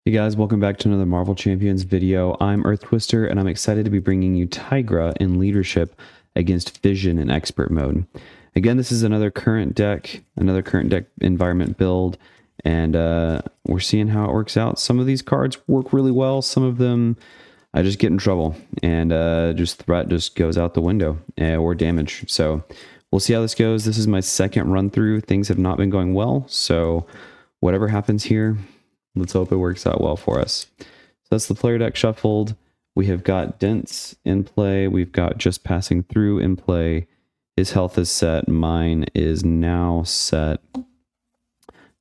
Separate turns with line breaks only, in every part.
Hey guys, welcome back to another Marvel Champions video. I'm Earth Twister, and I'm excited to be bringing you Tigra in leadership against Vision in expert mode. Again, this is another current deck environment build, and we're seeing how it works out. Some of these cards work really well. Some of them, I just get in trouble, and just threat just goes out the window, or damage. So we'll see how this goes. This is my second run through. Things have not been going well, so whatever happens here, let's hope it works out well for us. So that's the player deck shuffled. We have got Dents in play. We've got Just Passing Through in play. His health is set. Mine is now set.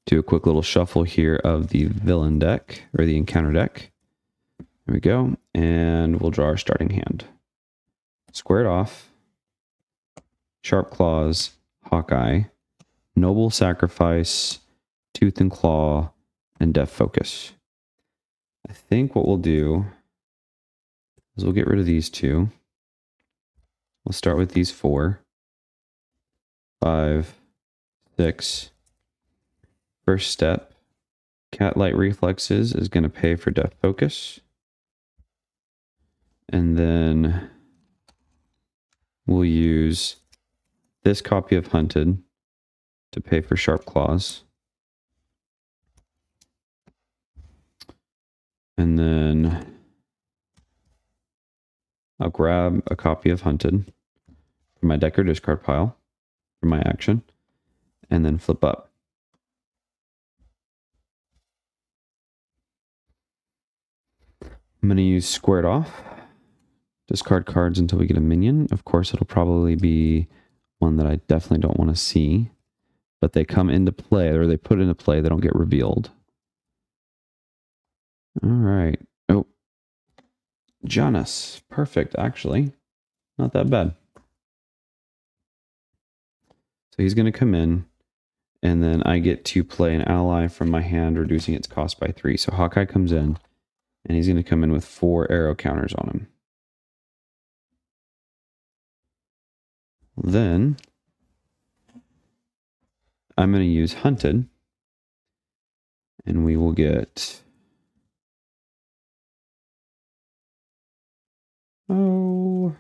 Do a quick little shuffle here of the villain deck, or the encounter deck. There we go. And we'll draw our starting hand. Squared off. Sharp Claws, Hawkeye, Noble Sacrifice, Tooth and Claw, and Death Focus. I think what we'll do is we'll get rid of these two. We'll start with these 4, 5, 6. First step, Cat Light Reflexes is going to pay for Death Focus. And then we'll use this copy of Hunted to pay for Sharp Claws. And then I'll grab a copy of Hunted from my deck or discard pile for my action, and then flip up. I'm going to use Squared Off. Discard cards until we get a minion. Of course, it'll probably be one that I definitely don't want to see, but they come into play, or they put into play, they don't get revealed. All right. Oh, Janus. Perfect, actually. Not that bad. So he's going to come in, and then I get to play an ally from my hand, reducing its cost by 3. So Hawkeye comes in, and he's going to come in with 4 arrow counters on him. Then I'm going to use Hunted, and we will get... Oh.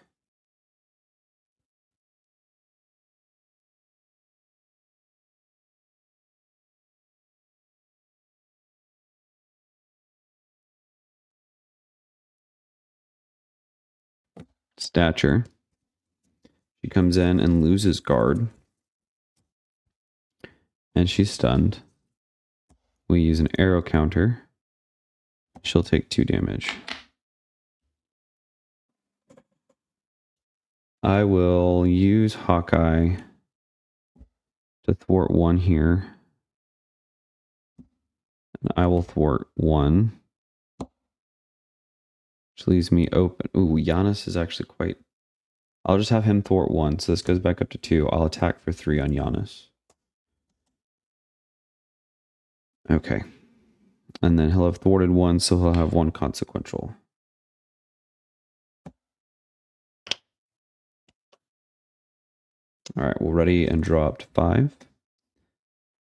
Stature. She comes in and loses guard. And she's stunned. We use an arrow counter. She'll take 2 damage. I will use Hawkeye to thwart 1 here. And I will thwart 1. Which leaves me open. Ooh, Giannis is actually quite... I'll just have him thwart 1, so this goes back up to 2. I'll attack for 3 on Giannis. Okay. And then he'll have thwarted 1, so he'll have 1 consequential. All right, we'll ready and draw up to 5.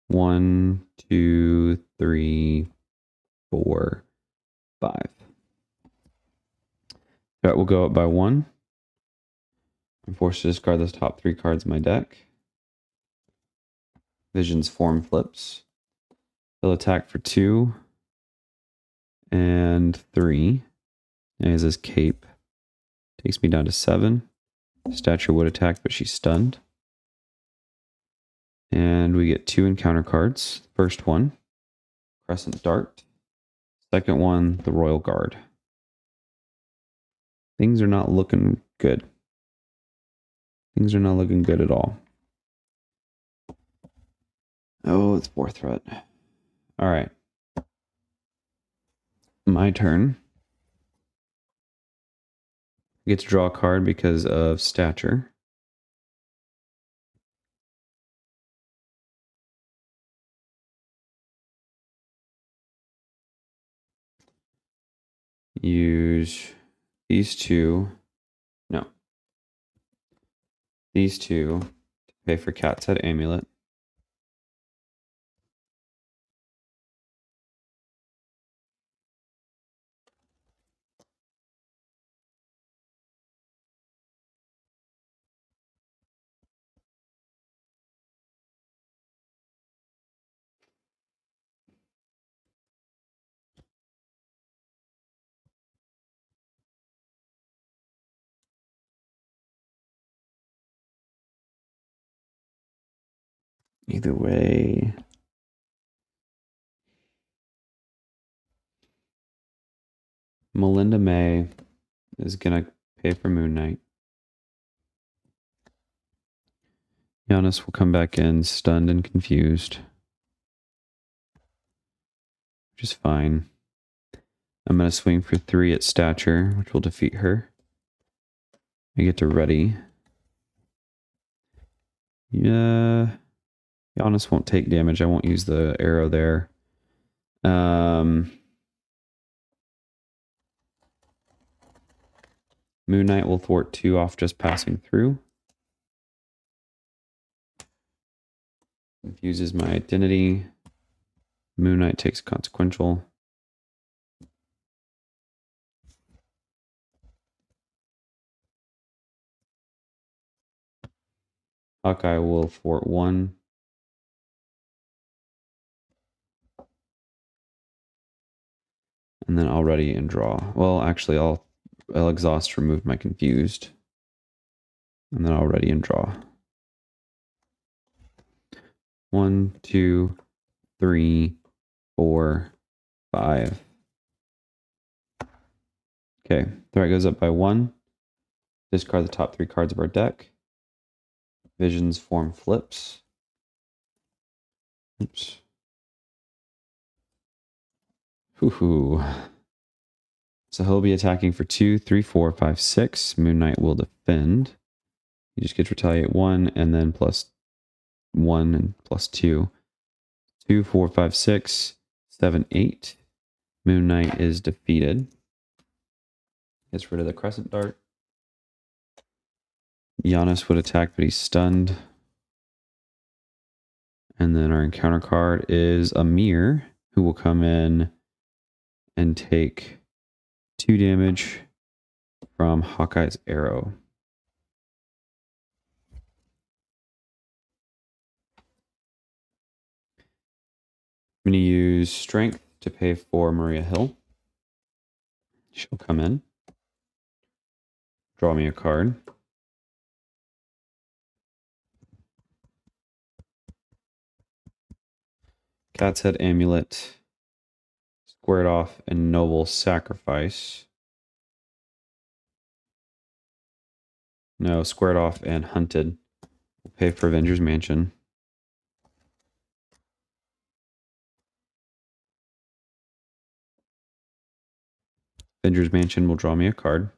1, 2, 3, 4, 5. That will go up by 1. I'm forced to discard those top 3 cards in my deck. Vision's form flips. He'll attack for 2 and 3. And has his cape. Takes me down to 7. Stature would attack, but she's stunned. And we get 2 encounter cards. First one, Crescent Dart. Second one, the Royal Guard. Things are not looking good. Things are not looking good at all. Oh, it's 4th threat. All right. My turn. I get to draw a card because of Stature. Use these 2. No. These 2 to pay for Cat's Head Amulet. Either way. Melinda May is going to pay for Moon Knight. Giannis will come back in stunned and confused. Which is fine. I'm going to swing for 3 at stature, which will defeat her. I get to ready. Yeah. Giannis won't take damage. I won't use the arrow there. Moon Knight will thwart 2 off just passing through. Confuses my identity. Moon Knight takes consequential. Hawkeye will thwart 1. And then I'll ready and draw. Well, actually, I'll exhaust, remove my confused. And then I'll ready and draw. 1, 2, 3, 4, 5. Okay, threat goes up by 1. Discard the top 3 cards of our deck. Vision's form flips. Oops. Hoo-hoo. So he'll be attacking for 2, 3, 4, 5, 6. Moon Knight will defend. He just gets retaliate 1 and then plus 1 and plus 2. 2, 4, 5, 6, 7, 8. Moon Knight is defeated. Gets rid of the Crescent Dart. Giannis would attack, but he's stunned. And then our encounter card is Amir, who will come in and take 2 damage from Hawkeye's arrow. I'm going to use Strength to pay for Maria Hill. She'll come in. Draw me a card. Cat's Head Amulet. Squared off and Noble Sacrifice. No, squared off and Hunted. We'll pay for Avengers Mansion. Avengers Mansion will draw me a card.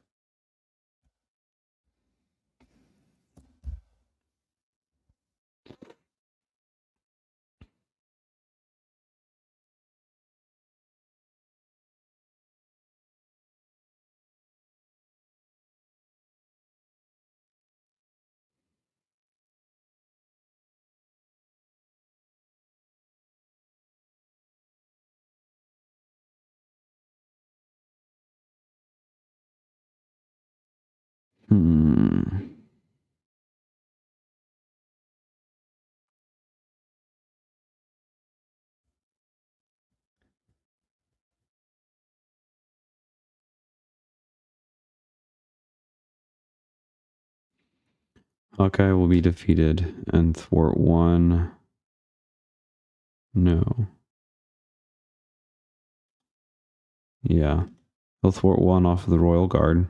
Hawkeye will be defeated and thwart 1. No. Yeah. He'll thwart 1 off of the Royal Guard.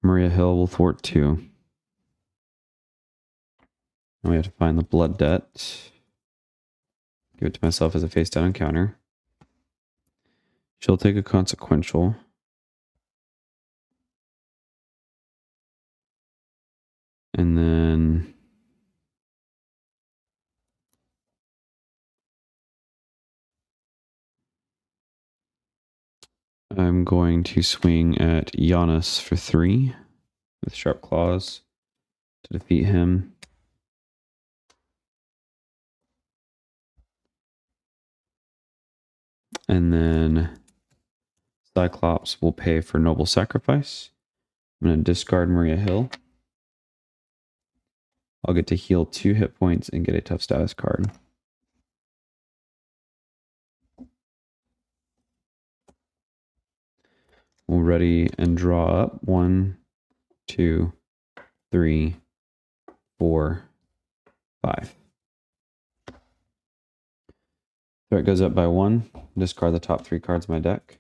Maria Hill will thwart 2. Now we have to find the Blood Debt. Give it to myself as a face down encounter. She'll take a consequential. And then I'm going to swing at Giannis for 3 with Sharp Claws to defeat him. And then Cyclops will pay for Noble Sacrifice. I'm going to discard Maria Hill. I'll get to heal 2 hit points and get a tough status card. We'll ready and draw up. 1, 2, 3, 4, 5. Threat goes up by 1. Discard the top 3 cards of my deck.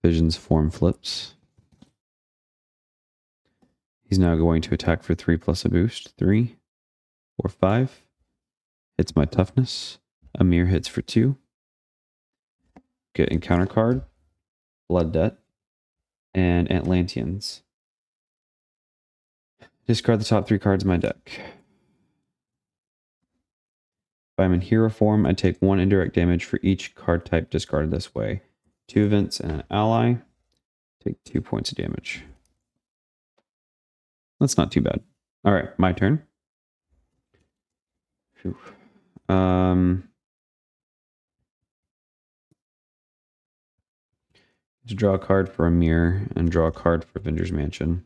Vision's form flips. He's now going to attack for 3 plus a boost. 3, 4, 5. Hits my toughness. Amir hits for 2. Get encounter card. Blood Debt. And Atlanteans. Discard the top 3 cards of my deck. If I'm in hero form, I take 1 indirect damage for each card type discarded this way. 2 events and an ally. Take 2 points of damage. That's not too bad. All right, my turn. Phew. To draw a card for Amir and draw a card for Avengers Mansion.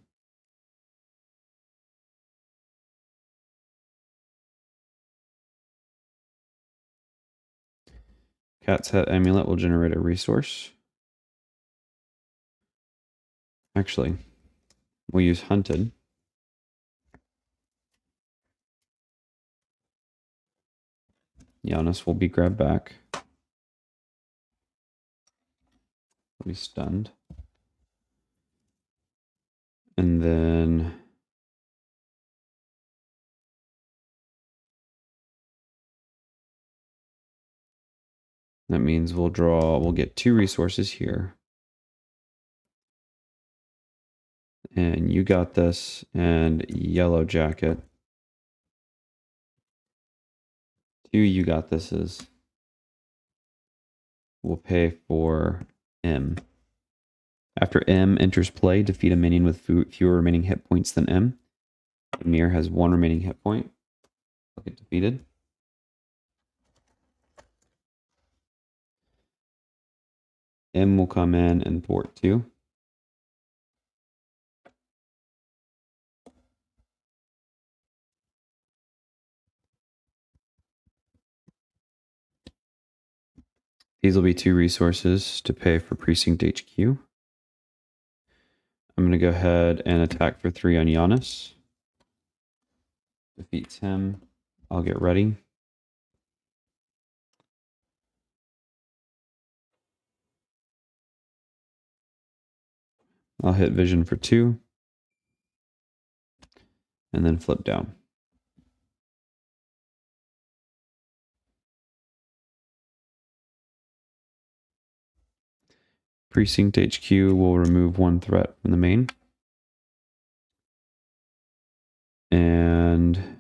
Cat's Head Amulet will generate a resource. Actually, we'll use Hunted. Giannis will be grabbed back. He'll be stunned. And then that means we'll get 2 resources here. And you got this, and Yellow Jacket. 2 you got thises. We'll pay for M. After M enters play, defeat a minion with fewer remaining hit points than M. Amir has 1 remaining hit point. He'll get defeated. M will come in and thwart 2. These will be 2 resources to pay for Precinct HQ. I'm going to go ahead and attack for 3 on Giannis. Defeats him. I'll get ready. I'll hit Vision for 2. And then flip down. Precinct HQ will remove 1 threat from the main. And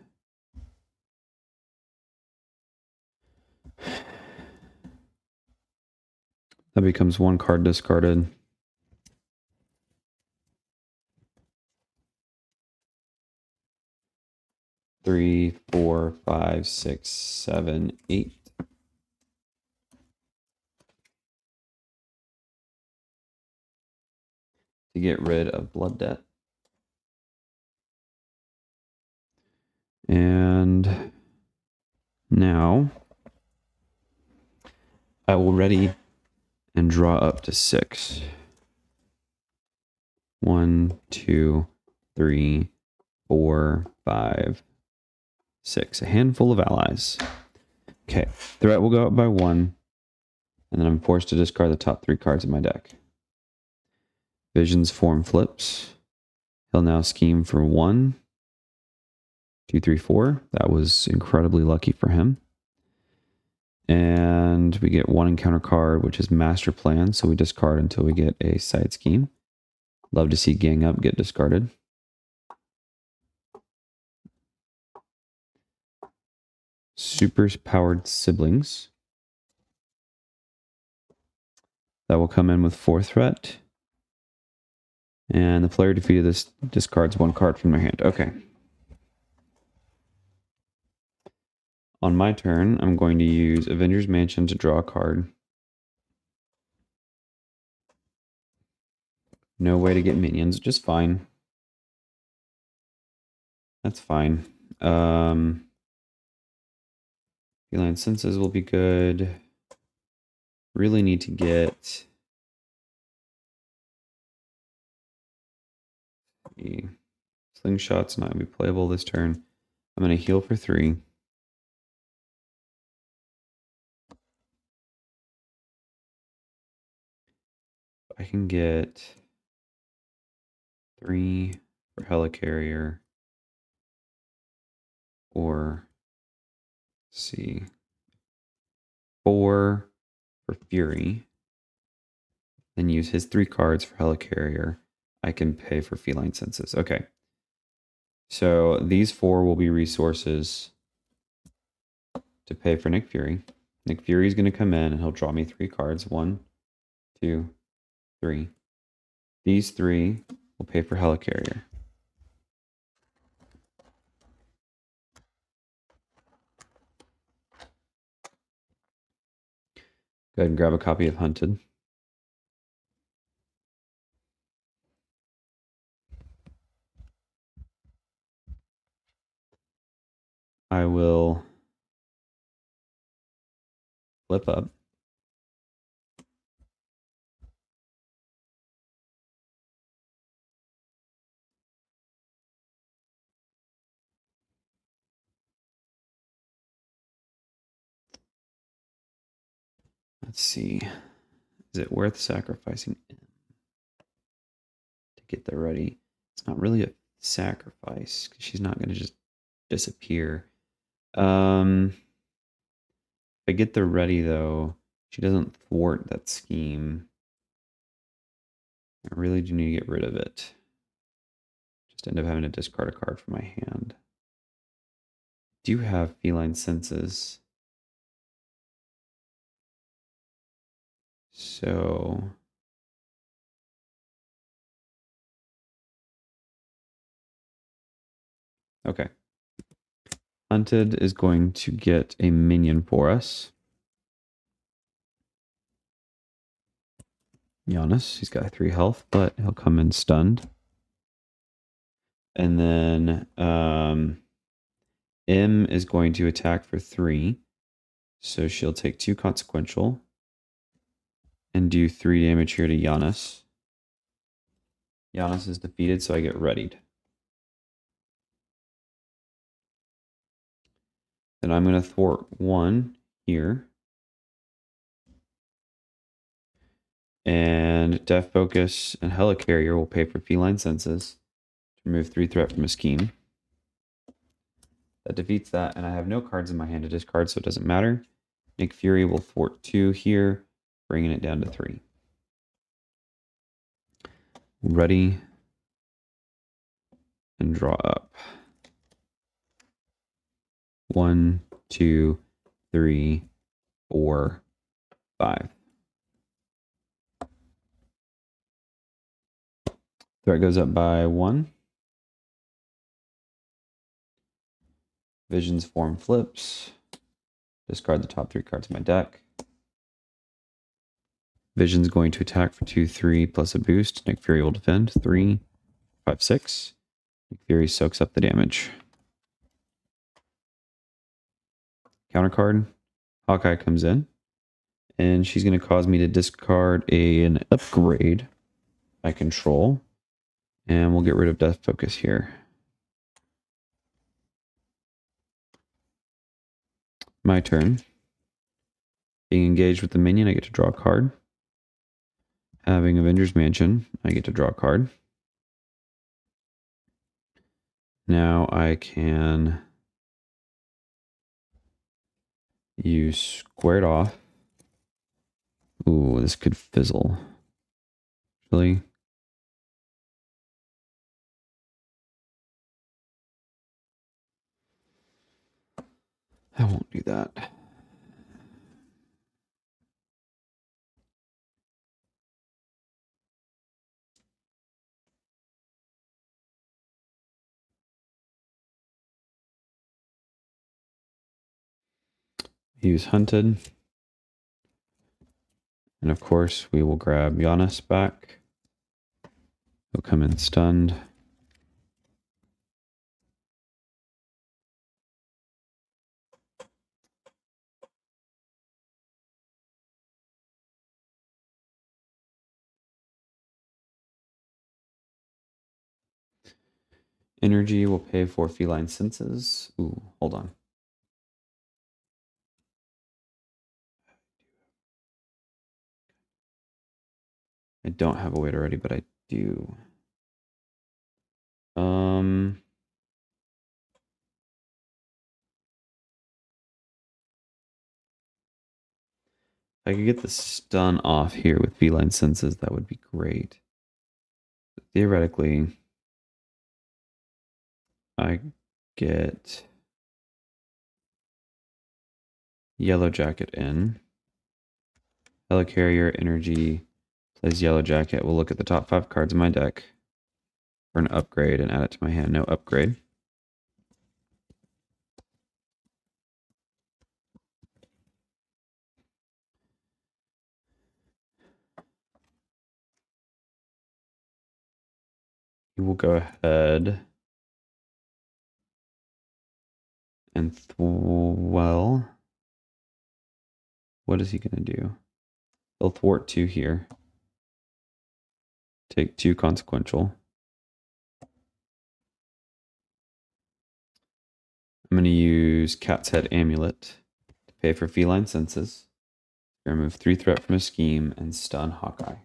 that becomes 1 card discarded. Three, 4, 5, 6, 7, 8. To get rid of Blood Debt. And now I will ready and draw up to 6. 1, 2, 3, 4, 5, 6. A handful of allies. Okay, threat will go up by 1, and then I'm forced to discard the top 3 cards of my deck. Vision's form flips. He'll now scheme for 1, 2, 3, 4. That was incredibly lucky for him. And we get 1 encounter card, which is Master Plan, so we discard until we get a side scheme. Love to see Gang Up get discarded. Super powered siblings. That will come in with 4 threat. And the player defeated this discards 1 card from their hand. Okay. On my turn, I'm going to use Avengers Mansion to draw a card. No way to get minions, just fine. That's fine. Feline Senses will be good. Really need to get The slingshot's not going to be playable this turn. I'm going to heal for 3. I can get 3 for Helicarrier, or see, 4 for Fury, then use his 3 cards for Helicarrier. I can pay for Feline Senses. Okay. So these 4 will be resources to pay for Nick Fury. Nick Fury is going to come in and he'll draw me 3 cards. 1, 2, 3. These 3 will pay for Helicarrier. Go ahead and grab a copy of Hunted. I will flip up. Let's see. Is it worth sacrificing to get there ready? It's not really a sacrifice because she's not going to just disappear. If I get there ready, though, she doesn't thwart that scheme. I really do need to get rid of it. Just end up having to discard a card from my hand. Do have Feline Senses. So okay. Hunted is going to get a minion for us. Giannis, he's got 3 health, but he'll come in stunned. And then M is going to attack for 3. So she'll take 2 consequential and do 3 damage here to Giannis. Giannis is defeated, so I get readied. Then I'm going to thwart 1 here. And Death Focus and Helicarrier will pay for Feline Senses to remove 3 threat from a scheme. That defeats that, and I have no cards in my hand to discard, so it doesn't matter. Nick Fury will thwart 2 here, bringing it down to 3. Ready and draw up. 1, 2, 3, 4, 5. Threat goes up by 1. Vision's form flips. Discard the top 3 cards of my deck. Vision's going to attack for 2, 3 plus a boost. Nick Fury will defend. 3, 5, 6. Nick Fury soaks up the damage. Counter card. Hawkeye comes in. And she's going to cause me to discard an upgrade I control. And we'll get rid of Death Focus here. My turn. Being engaged with the minion, I get to draw a card. Having Avengers Mansion, I get to draw a card. Now I can use Squared Off. Ooh, this could fizzle. Really? I won't do that. Use Hunted. And of course, we will grab Giannis back. He'll come in stunned. Energy will pay for feline senses. Ooh, hold on. I don't have a weight already, but I do. If I could get the stun off here with feline senses, that would be great. But theoretically, I get Yellow Jacket in. Helicarrier, Energy, plays Yellow Jacket. We'll look at the top 5 cards in my deck for an upgrade and add it to my hand. No upgrade. He will go ahead and well, what is he going to do? He'll thwart 2 here. Take 2 consequential. I'm going to use Cat's Head Amulet to pay for feline senses. Remove 3 threat from a scheme and stun Hawkeye.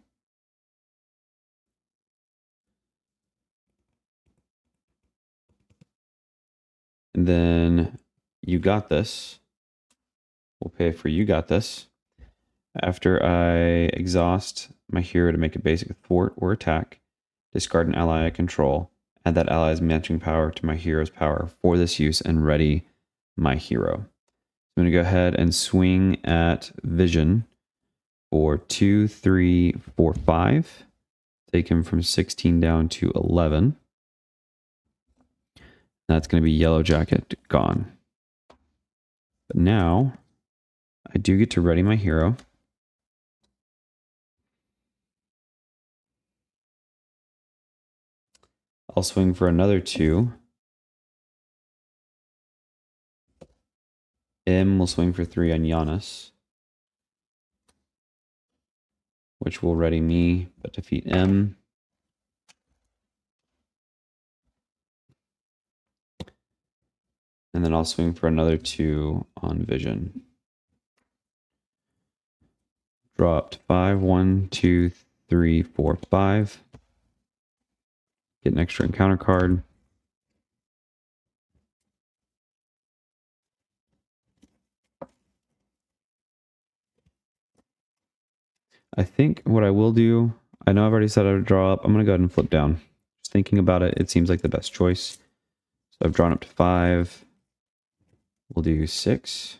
And then You Got This will pay for You Got This. After I exhaust my hero to make a basic thwart or attack, discard an ally I control, add that ally's matching power to my hero's power for this use, and ready my hero. I'm going to go ahead and swing at Vision for 2, 3, 4, 5. Take him from 16 down to 11. That's going to be Yellow Jacket gone. But now I do get to ready my hero. I'll swing for another 2. M will swing for 3 on Giannis, which will ready me, but defeat M. And then I'll swing for another 2 on Vision. Draw up to 5. 1, 2, 3, 4, 5. Get an extra encounter card. I think what I will do, I know I've already said I would draw up. I'm going to go ahead and flip down. Just thinking about it, it seems like the best choice. So I've drawn up to 5. We'll do 6.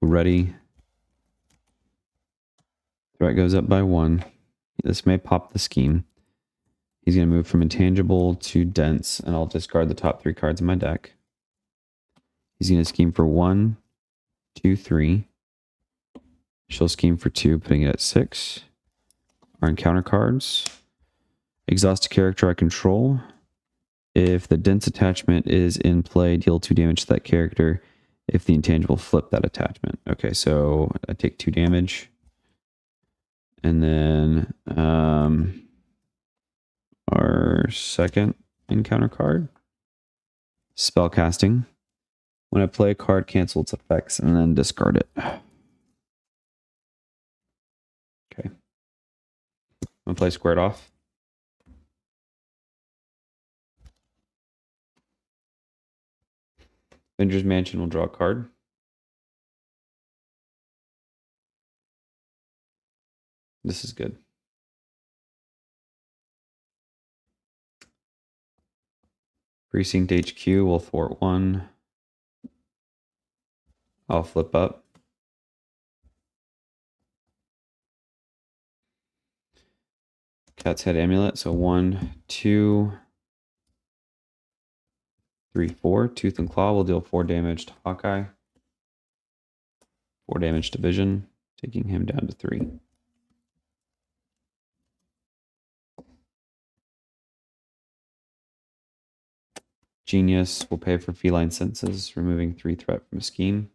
Ready. Threat goes up by 1. This may pop the scheme. He's going to move from intangible to dense, and I'll discard the top 3 cards in my deck. He's going to scheme for 1, 2, 3. She'll scheme for 2, putting it at 6. Our encounter cards. Exhaust a character I control. If the dense attachment is in play, deal 2 damage to that character. If the intangible, flip that attachment. Okay, so I take 2 damage. And then our second encounter card. Spell casting. When I play a card, cancel its effects and then discard it. Okay. I'm going to play squared off. Avengers Mansion will draw a card. This is good. Precinct HQ will thwart 1. I'll flip up. Cat's Head Amulet. So 1, 2, 3, 4. Tooth and Claw will deal 4 damage to Hawkeye. 4 damage to Vision, taking him down to 3. Genius will pay for feline senses, removing 3 threat from a scheme.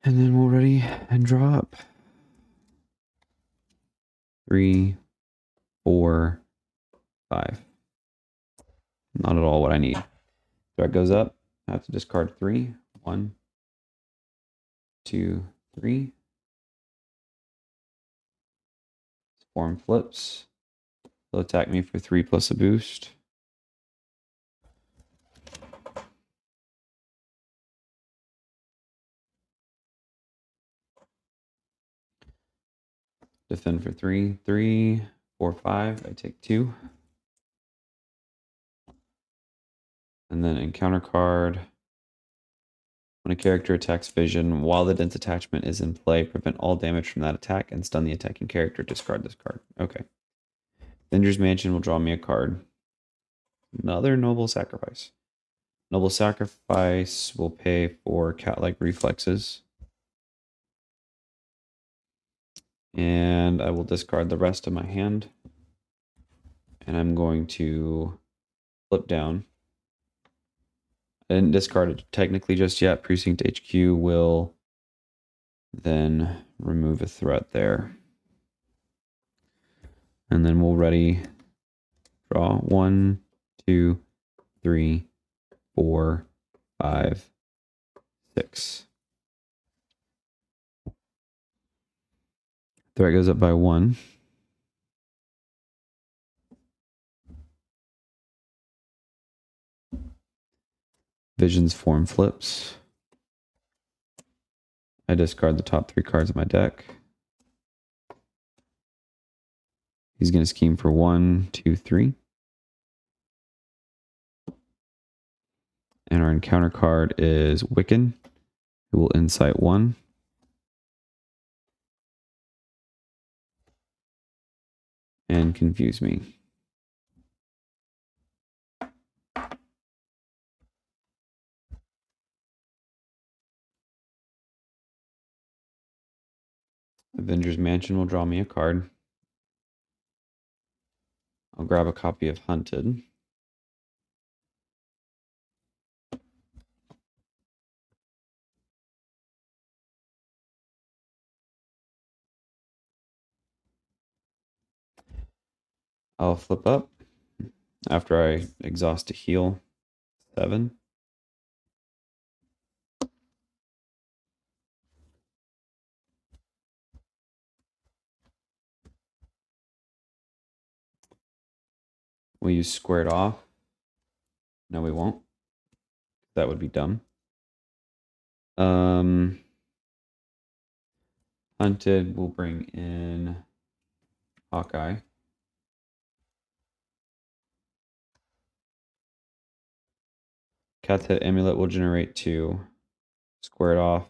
And then we'll ready and draw up. 3, 4, 5. Not at all what I need. Threat goes up. I have to discard 3. 1, 2, 3. Form flips. They'll attack me for 3 plus a boost. Defend for 3. 3, 4, 5. I take 2. And then encounter card. When a character attacks Vision, while the dense attachment is in play, prevent all damage from that attack and stun the attacking character. Discard this card. Okay. Venger's Mansion will draw me a card. Another Noble Sacrifice. Noble Sacrifice will pay for cat-like reflexes. And I will discard the rest of my hand. And I'm going to flip down. I didn't discard it technically just yet. Precinct HQ will then remove a threat there. And then we'll ready draw 1, 2, 3, 4, 5, 6. Threat goes up by 1. Vision's form flips. I discard the top 3 cards of my deck. He's going to scheme for 1, 2, 3. And our encounter card is Wiccan, who will insight 1. And confuse me. Avengers Mansion will draw me a card. I'll grab a copy of Hunted. I'll flip up after I exhaust a heal. 7. We'll use squared off. No, we won't. That would be dumb. Hunted will bring in Hawkeye. Cat's Head Amulet will generate 2. Squared off.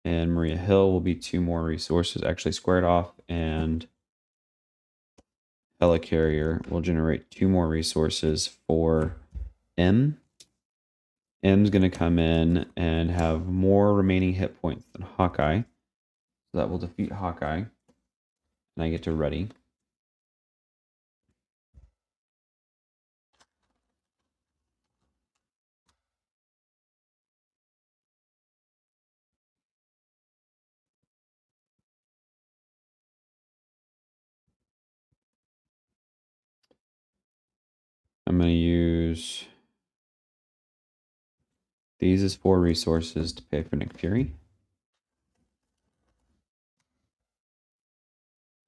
And Maria Hill will be 2 more resources. Actually, squared off and Helicarrier will generate 2 more resources for M. M's going to come in and have more remaining hit points than Hawkeye. So that will defeat Hawkeye. And I get to ready. I'm going to use these as 4 resources to pay for Nick Fury.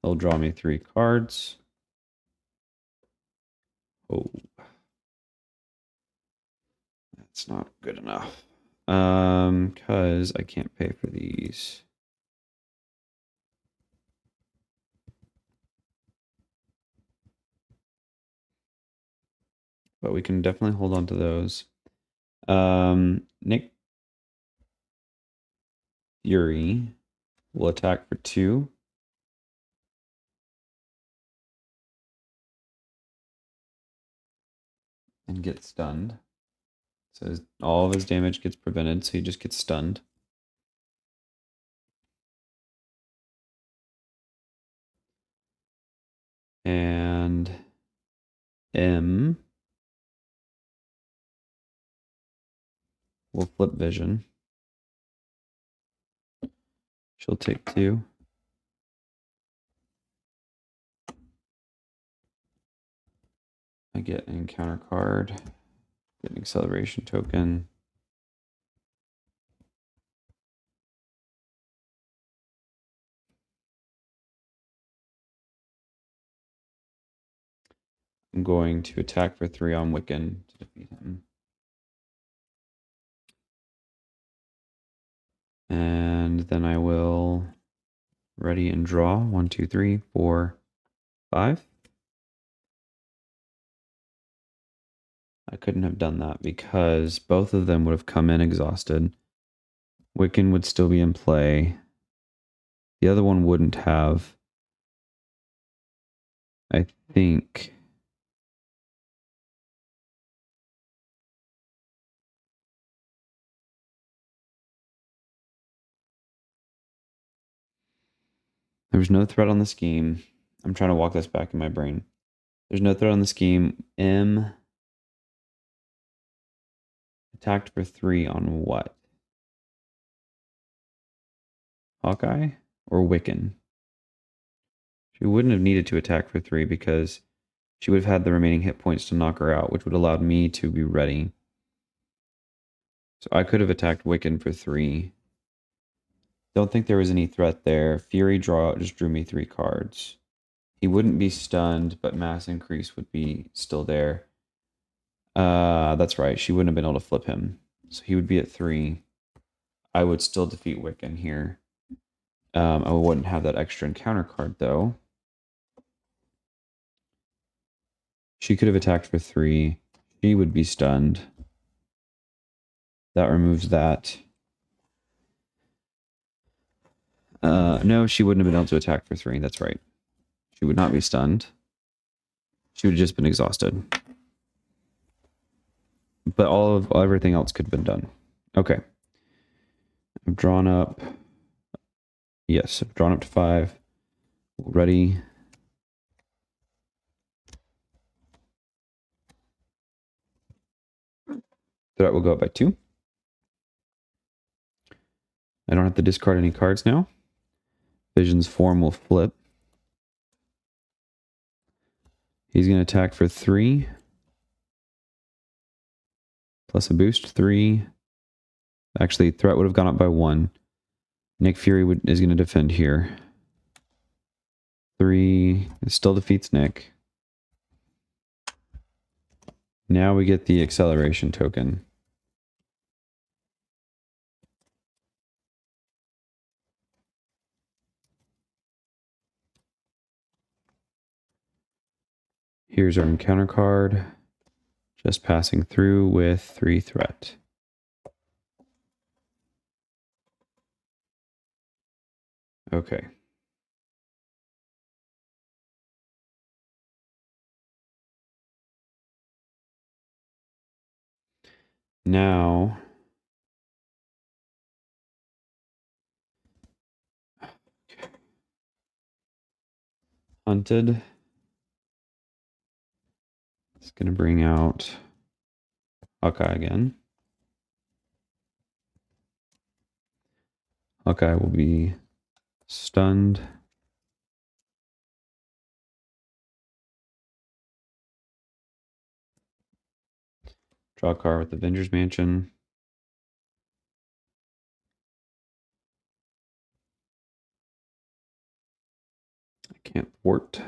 They'll draw me 3 cards. Oh. That's not good enough. Because I can't pay for these. But we can definitely hold on to those. Nick Fury will attack for 2. And get stunned. So all of his damage gets prevented, so he just gets stunned. And M will flip Vision. She'll take 2. I get an encounter card, get an acceleration token. I'm going to attack for 3 on Wiccan to defeat him. And then I will ready and draw 1, 2, 3, 4, 5. I couldn't have done that because both of them would have come in exhausted. Wiccan would still be in play. The other one wouldn't have. I think. There's no threat on the scheme. I'm trying to walk this back in my brain. There's no threat on the scheme. M attacked for 3 on what? Hawkeye or Wiccan? She wouldn't have needed to attack for 3 because she would have had the remaining hit points to knock her out, which would have allowed me to be ready. So I could have attacked Wiccan for 3. Don't think there was any threat there. Fury draw just drew me 3 cards. He wouldn't be stunned, but mass increase would be still there. That's right. She wouldn't have been able to flip him. So he would be at 3. I would still defeat Wiccan here. I wouldn't have that extra encounter card, though. She could have attacked for 3. She would be stunned. That removes that. No, she wouldn't have been able to attack for 3. That's right. She would not be stunned. She would have just been exhausted. But everything else could have been done. Okay. I've drawn up. Yes, I've drawn up to 5. Ready. Threat will go up by 2. I don't have to discard any cards now. Vision's form will flip. He's going to attack for 3. Plus a boost, 3. Actually, threat would have gone up by 1. Nick Fury is going to defend here. 3. It still defeats Nick. Now we get the acceleration token. Here's our encounter card. Just passing through with 3 threat. Okay. Now, Hunted. It's going to bring out Hawkeye again. Hawkeye will be stunned. Draw a card with Avengers Mansion. I can't thwart.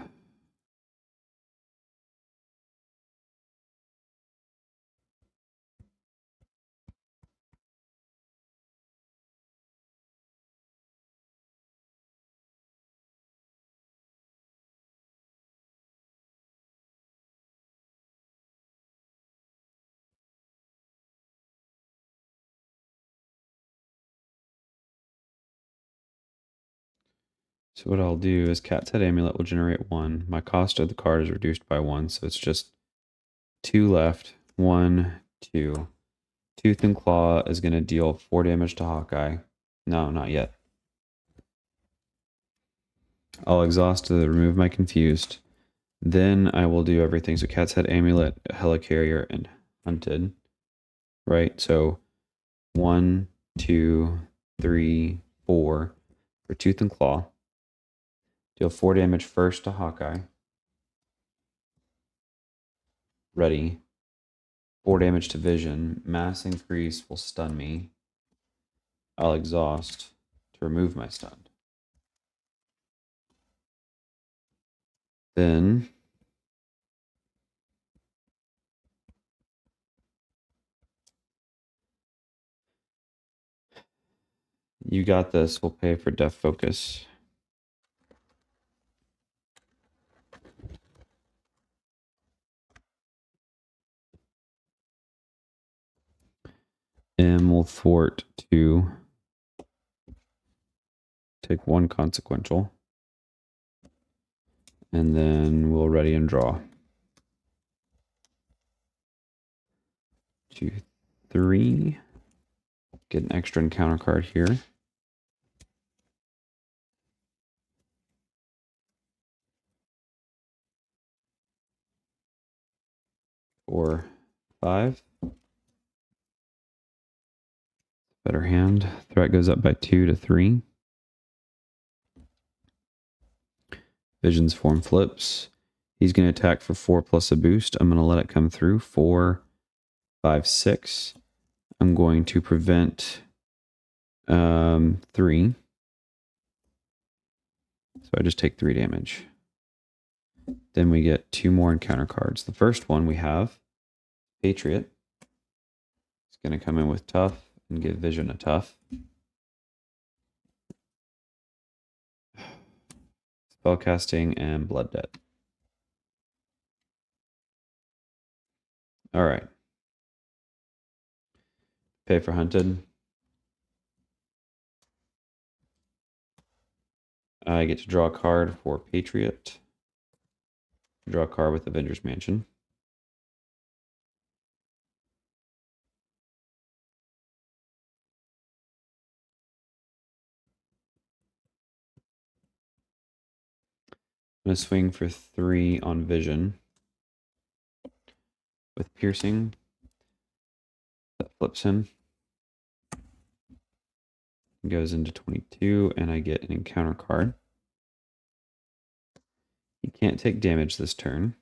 So what I'll do is Cat's Head Amulet will generate 1. My cost of the card is reduced by 1, so it's just 2 left. 1, 2. Tooth and Claw is going to deal 4 damage to Hawkeye. No, not yet. I'll exhaust to remove my Confused. Then I will do everything. So Cat's Head Amulet, Helicarrier, and Hunted. Right? So 1, 2, 3, 4. for Tooth and Claw. Deal 4 damage first to Hawkeye. Ready. 4 damage to Vision. Mass increase will stun me. I'll exhaust to remove my stun. Then you got this. We'll pay for Death Focus. And we'll thwart to take 1 consequential. And then we'll ready and draw. 2, 3. Get an extra encounter card here. 4, 5. Better hand. Threat goes up by 2 to 3. Vision's form flips. He's going to attack for 4 plus a boost. I'm going to let it come through. 4, 5, 6. I'm going to prevent 3. So I just take 3 damage. Then we get 2 more encounter cards. The first one we have Patriot. It's going to come in with tough and give Vision a tough. Spellcasting and Blood Debt. All right. Pay for Hunted. I get to draw a card for Patriot. Draw a card with Avengers Mansion. I'm going to swing for 3 on Vision. With Piercing. That flips him. Goes into 22, and I get an encounter card. He can't take damage this turn.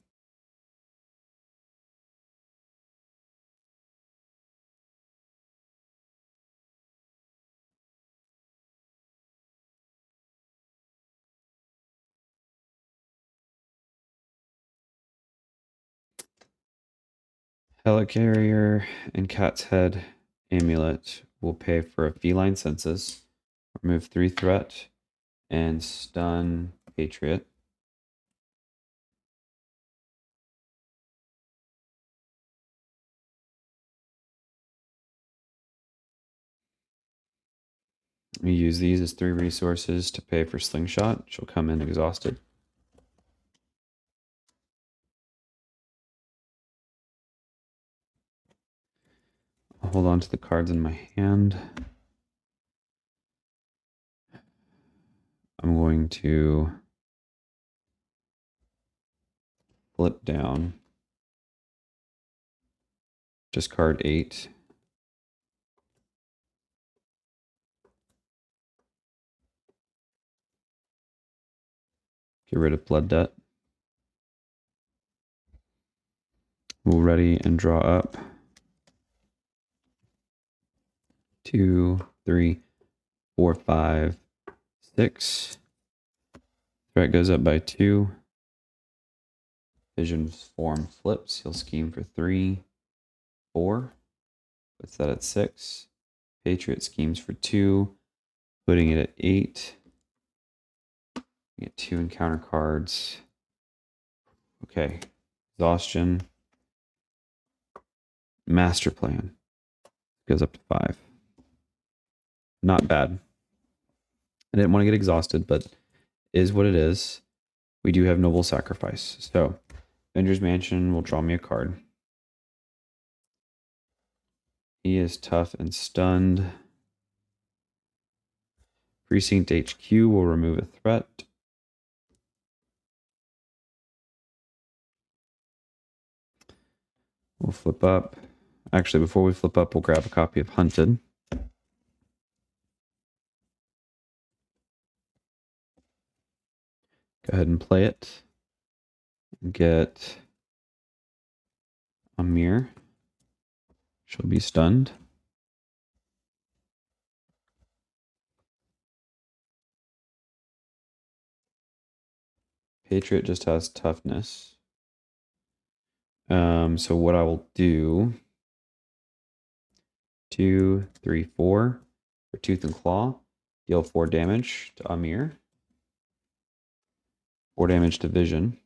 Helicarrier and Cat's Head Amulet will pay for a Feline Census, remove 3 threat, and stun Patriot. We use these as 3 resources to pay for Slingshot. She'll come in exhausted. I'll hold on to the cards in my hand. I'm going to flip down. Discard 8. Get rid of Blood Debt. We'll ready and draw up. 2, 3, 4, 5, 6. Threat goes up by 2. Vision's form flips. He'll scheme for 3, 4. Puts that at 6. Patriot schemes for 2, putting it at 8. We get 2 encounter cards. Okay. Exhaustion. Master Plan. Goes up to 5. Not bad. I didn't want to get exhausted, but is what it is. We do have Noble Sacrifice. So, Avengers Mansion will draw me a card. He is tough and stunned. Precinct HQ will remove a threat. We'll flip up. Actually, before we flip up, we'll grab a copy of Hunted. Go ahead and play it. Get Amir. She'll be stunned. Patriot just has toughness. So what I will do, 2, 3, 4 for Tooth and Claw. Deal 4 damage to Amir. 4 damage to Vision.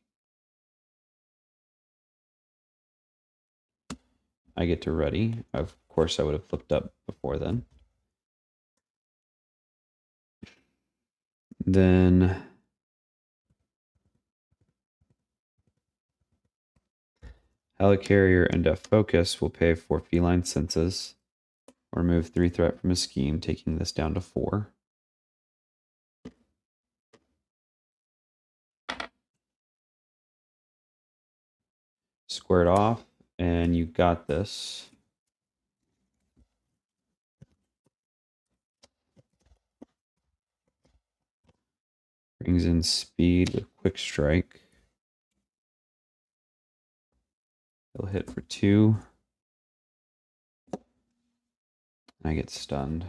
I get to ready. Of course, I would have flipped up before then. Then Helicarrier and Death Focus will pay for Feline Senses. Remove 3 threat from his scheme, taking this down to 4. Squared off, and you got this. Brings in speed with Quick Strike. He'll hit for 2. I get stunned.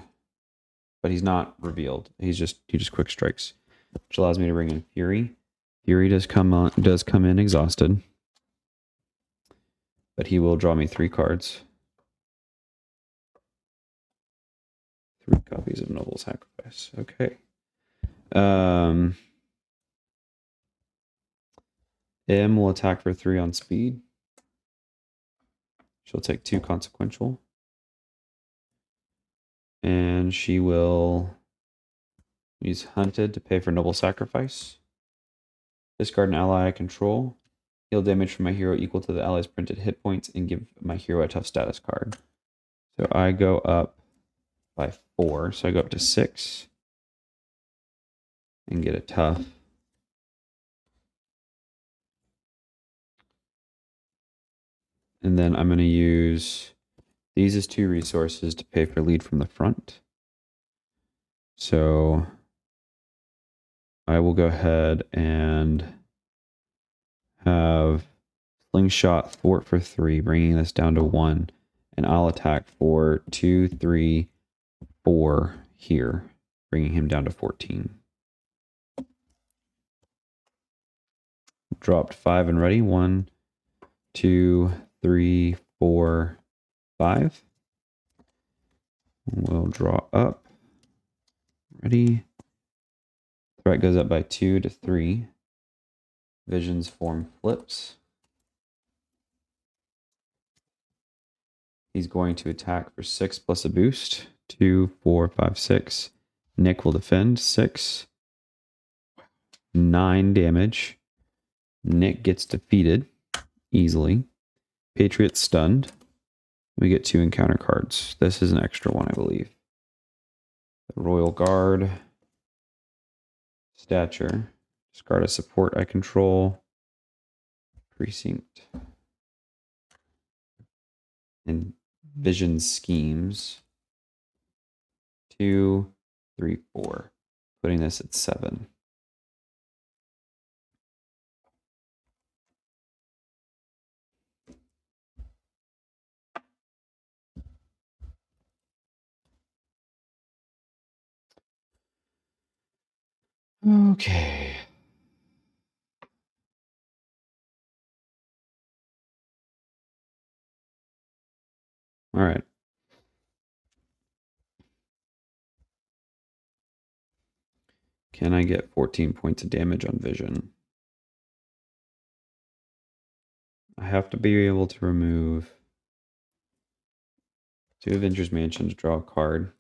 But he's not revealed. He just Quick Strikes, which allows me to bring in Fury. Fury does come in exhausted. But he will draw me 3 cards. 3 copies of Noble Sacrifice. Okay. M will attack for 3 on speed. She'll take 2 consequential. And she will use Hunted to pay for Noble Sacrifice. Discard an ally I control. Heal damage from my hero equal to the ally's printed hit points and give my hero a tough status card. So I go up by 4. So I go up to 6 and get a tough. And then I'm going to use these as 2 resources to pay for lead from the front. So I will go ahead and have Slingshot Thwart for 3, bringing this down to 1. And I'll attack for 2, 3, 4 here, bringing him down to 14. Dropped 5 and ready. 1, 2, 3, 4, 5. We'll draw up. Ready. Threat goes up by 2 to 3. Vision's form flips. He's going to attack for 6 plus a boost. 2, 4, 5, 6. Nick will defend. 6. 9 damage. Nick gets defeated easily. Patriot stunned. We get 2 encounter cards. This is an extra one, I believe. The Royal Guard. Stature. Discard a support I control. Precinct. And Vision Schemes. 2, 3, 4. Putting this at 7. Okay. All right. Can I get 14 points of damage on Vision? I have to be able to remove 2 Avengers Mansion to draw a card.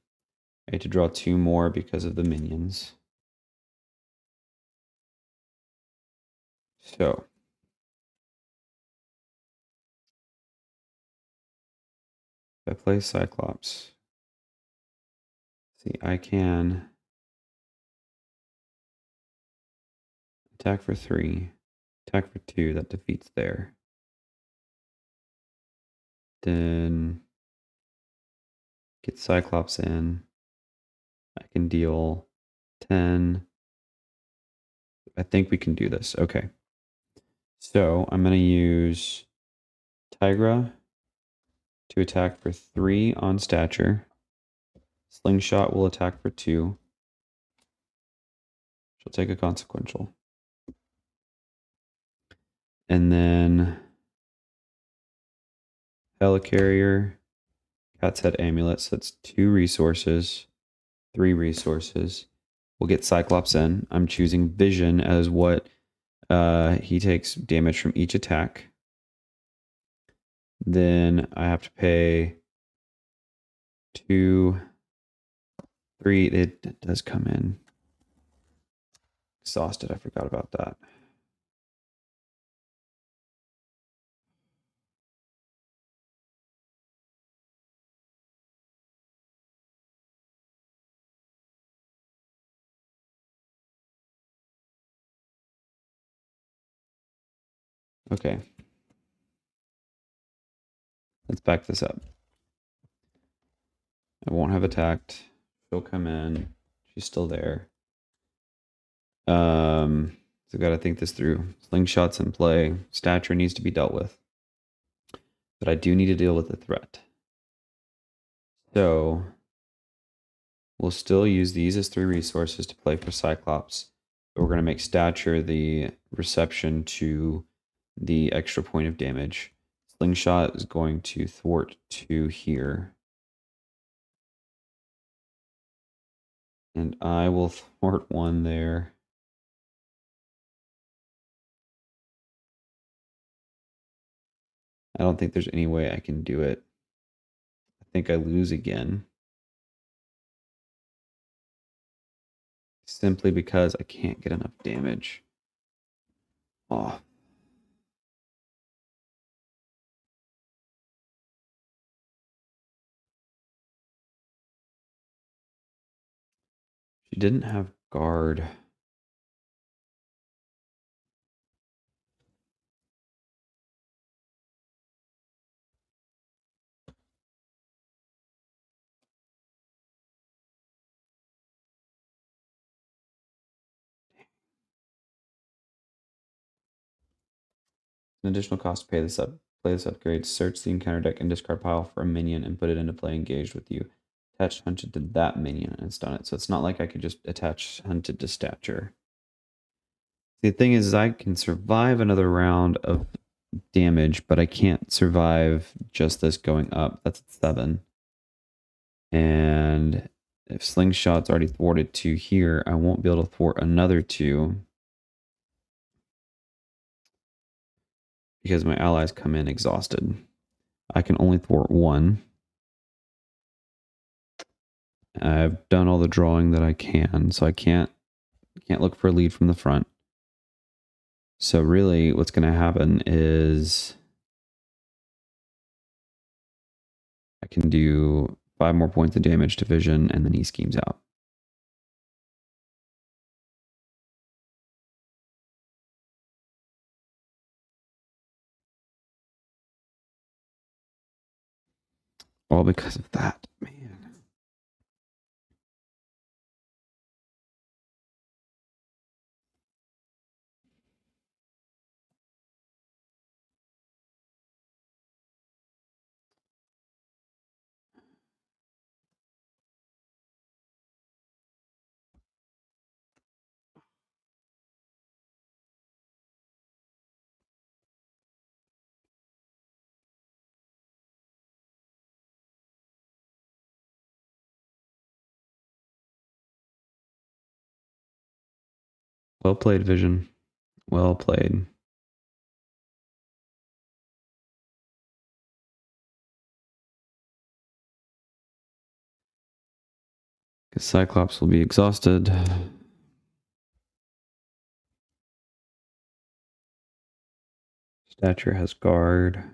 I had to draw 2 more because of the minions. So if I play Cyclops, see, I can attack for 3, attack for 2, that defeats there. Then get Cyclops in. I can deal 10, I think we can do this. Okay. So I'm going to use Tigra to attack for 3 on stature. Slingshot will attack for 2. She'll take a consequential. And then Helicarrier, Cat's Head Amulet, so that's 2 resources, 3 resources. We'll get Cyclops in. I'm choosing Vision as what he takes damage from each attack. Then I have to pay 2, 3. It does come in. Exhausted. I forgot about that. Okay. Let's back this up. I won't have attacked. She'll come in. She's still there. So gotta think this through. Slingshot's in play. Stature needs to be dealt with. But I do need to deal with the threat. So we'll still use these as 3 resources to play for Cyclops. But we're gonna make Stature the reception to the extra point of damage. Slingshot is going to thwart 2 here. And I will thwart 1 there. I don't think there's any way I can do it. I think I lose again. Simply because I can't get enough damage. Oh. She didn't have guard. An additional cost to play this upgrade. Search the encounter deck and discard pile for a minion and put it into play engaged with you. Attach Hunted to that minion and stun it. So it's not like I could just attach Hunted to Stature. The thing is I can survive another round of damage, but I can't survive just this going up. That's 7. And if Slingshot's already thwarted 2 here, I won't be able to thwart another 2. Because my allies come in exhausted. I can only thwart 1. I've done all the drawing that I can, so I can't look for a lead from the front. So really what's going to happen is I can do 5 more points of damage to Vision, and then he schemes out. All because of that, man. Well played, Vision. Well played. Because Cyclops will be exhausted. Stature has guard.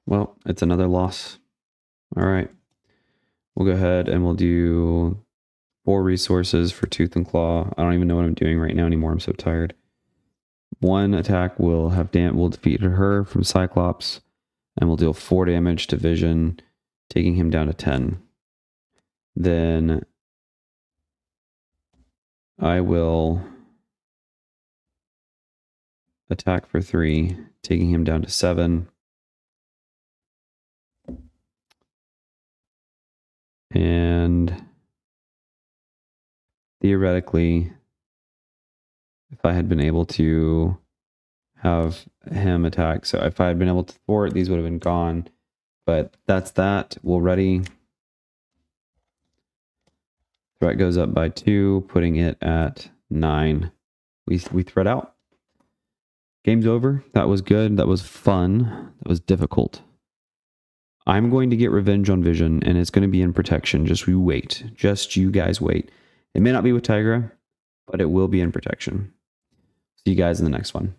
Well, it's another loss. All right. We'll go ahead and we'll do 4 resources for Tooth and Claw. I don't even know what I'm doing right now anymore. I'm so tired. 1 attack will defeat her from Cyclops, and we'll deal 4 damage to Vision, taking him down to 10. Then I will attack for 3, taking him down to 7. And theoretically, if I had been able to have him attack, so if I had been able to thwart, these would have been gone. But that's that. We'll ready. Threat goes up by 2, putting it at 9. We threat out. Game's over. That was good. That was fun. That was difficult. I'm going to get revenge on Vision, and it's going to be in protection. Just you wait. Just you guys wait. It may not be with Tigra, but it will be in protection. See you guys in the next one.